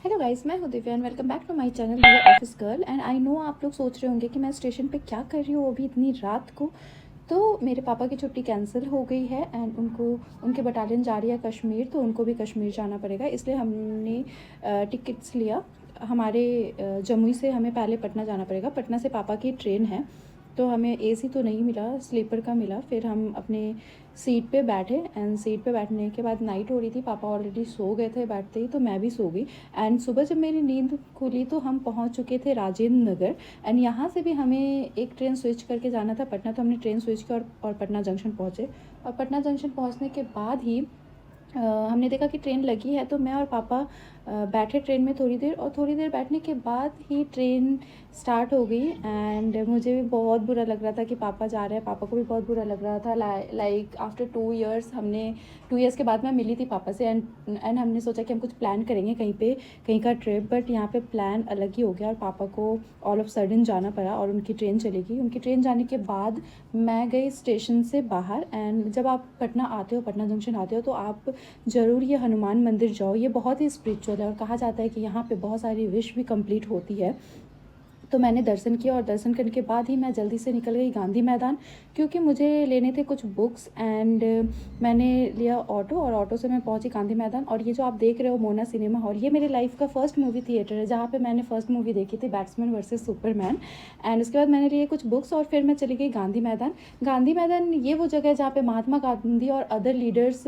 Hello guys, मैं हूँ Divya and welcome back to my channel your office girl. And I know आप लोग सोच रहे होंगे कि मैं स्टेशन पे क्या कर रही हूँ अभी इतनी रात को। तो मेरे पापा की छुट्टी कैंसिल हो गई है एंड उनके बटालियन जा रही है कश्मीर, तो उनको भी कश्मीर जाना पड़ेगा, इसलिए हमने टिकट्स लिया। हमारे जमुई से हमें पहले पटना जाना पड़ेगा। पटना से पापा की ट्रेन है, तो हमें एसी तो नहीं मिला, स्लीपर का मिला। फिर हम अपने सीट पे बैठे एंड सीट पे बैठने के बाद नाइट हो रही थी, पापा ऑलरेडी सो गए थे बैठते ही, तो मैं भी सो गई। एंड सुबह जब मेरी नींद खुली तो हम पहुंच चुके थे राजेंद्र नगर। एंड यहाँ से भी हमें एक ट्रेन स्विच करके जाना था पटना, तो हमने ट्रेन स्विच की और पटना जंक्शन पहुँचे। और पटना जंक्शन पहुँचने के बाद ही हमने देखा कि ट्रेन लगी है, तो मैं और पापा बैठे ट्रेन में थोड़ी देर, और थोड़ी देर बैठने के बाद ही ट्रेन स्टार्ट हो गई। एंड मुझे भी बहुत बुरा लग रहा था कि पापा जा रहे हैं, पापा को भी बहुत बुरा लग रहा था। लाइक आफ्टर 2 इयर्स, हमने 2 इयर्स के बाद मैं मिली थी पापा से। एंड हमने सोचा कि हम कुछ प्लान करेंगे कहीं का ट्रिप, बट यहाँ पे प्लान अलग ही हो गया और पापा को ऑल ऑफ सडन जाना पड़ा और उनकी ट्रेन चली गई। उनकी ट्रेन जाने के बाद मैं गई स्टेशन से बाहर। एंड जब आप पटना आते हो, पटना जंक्शन आते हो, तो आप ज़रूर ये हनुमान मंदिर जाओ। ये बहुत ही स्पिरिचुअल है और कहा जाता है कि यहाँ पे बहुत सारी विश भी कंप्लीट होती है। तो मैंने दर्शन किया और दर्शन करने के बाद ही मैं जल्दी से निकल गई गांधी मैदान, क्योंकि मुझे लेने थे कुछ बुक्स। एंड मैंने लिया ऑटो और ऑटो से मैं पहुंची गांधी मैदान। और ये जो आप देख रहे हो मोना सिनेमा हॉल, ये मेरे लाइफ का फर्स्ट मूवी थिएटर है, जहाँ पे मैंने फर्स्ट मूवी देखी थी बैट्समैन वर्सेस सुपरमैन। एंड उसके बाद मैंने लिए कुछ बुक्स और फिर मैं चली गई गांधी मैदान। गांधी मैदान ये वो जगह है जहाँ पे महात्मा गांधी और अदर लीडर्स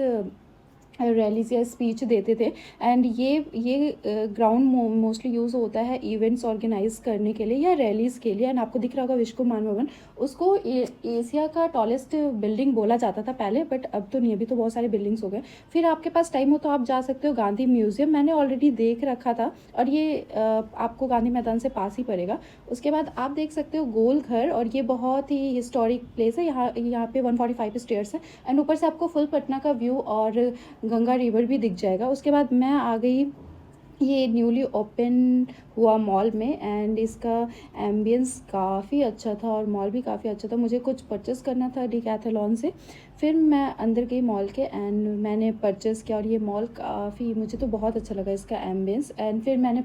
रैलीज या स्पीच देते थे। एंड ये ग्राउंड मोस्टली यूज़ होता है इवेंट्स ऑर्गेनाइज करने के लिए या रैलीज़ के लिए। एंड आपको दिख रहा होगा विश्वकुमार भवन, उसको एशिया का टॉलेस्ट बिल्डिंग बोला जाता था पहले, बट अब तो नहीं, अभी तो बहुत सारे बिल्डिंग्स हो गए। फिर आपके पास टाइम हो तो आप जा सकते हो गांधी म्यूजियम, मैंने ऑलरेडी देख रखा था और ये आपको गांधी मैदान से पास ही पड़ेगा। उसके बाद आप देख सकते हो गोल घर, और ये बहुत ही हिस्टोरिक प्लेस है। यहाँ पे 145 स्टेयर्स है एंड ऊपर से आपको फुल पटना का व्यू और गंगा रिवर भी दिख जाएगा। उसके बाद मैं आ गई ये न्यूली ओपन हुआ मॉल में। एंड इसका एम्बियंस काफ़ी अच्छा था और मॉल भी काफ़ी अच्छा था। मुझे कुछ परचेस करना था डीकैथलॉन से। फिर मैं अंदर गई मॉल के एंड मैंने परचेस किया और ये मॉल काफ़ी, मुझे तो बहुत अच्छा लगा इसका एम्बियंस। एंड फिर मैं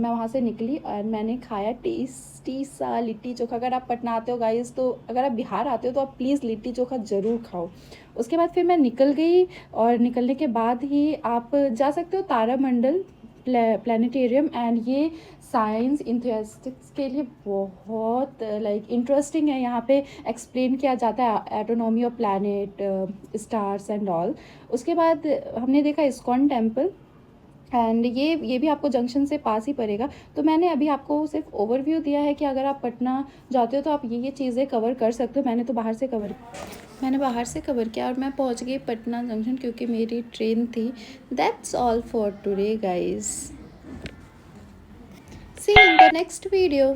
वहाँ से निकली और मैंने खाया टेस्टी सा लिट्टी चोखा। अगर आप पटना आते हो गाइस, तो अगर आप बिहार आते हो तो आप प्लीज़ लिट्टी चोखा ज़रूर खाओ। उसके बाद फिर मैं निकल गई और निकलने के बाद ही आप जा सकते हो तारामंडल प्लानिटेरियम। एंड ये साइंस इंथुसिस्ट्स के लिए बहुत लाइक इंटरेस्टिंग है। यहाँ पे एक्सप्लेन किया जाता है autonomy of planet, stars and all. उसके बाद हमने देखा इस्कॉन टेम्पल। एंड ये भी आपको जंक्शन से पास ही पड़ेगा। तो मैंने अभी आपको सिर्फ ओवरव्यू दिया है कि अगर आप पटना जाते हो तो आप ये चीज़ें कवर कर सकते हो। मैंने बाहर से कवर किया और मैं पहुंच गई पटना जंक्शन, क्योंकि मेरी ट्रेन थी। That's all for today guys, see in the next video.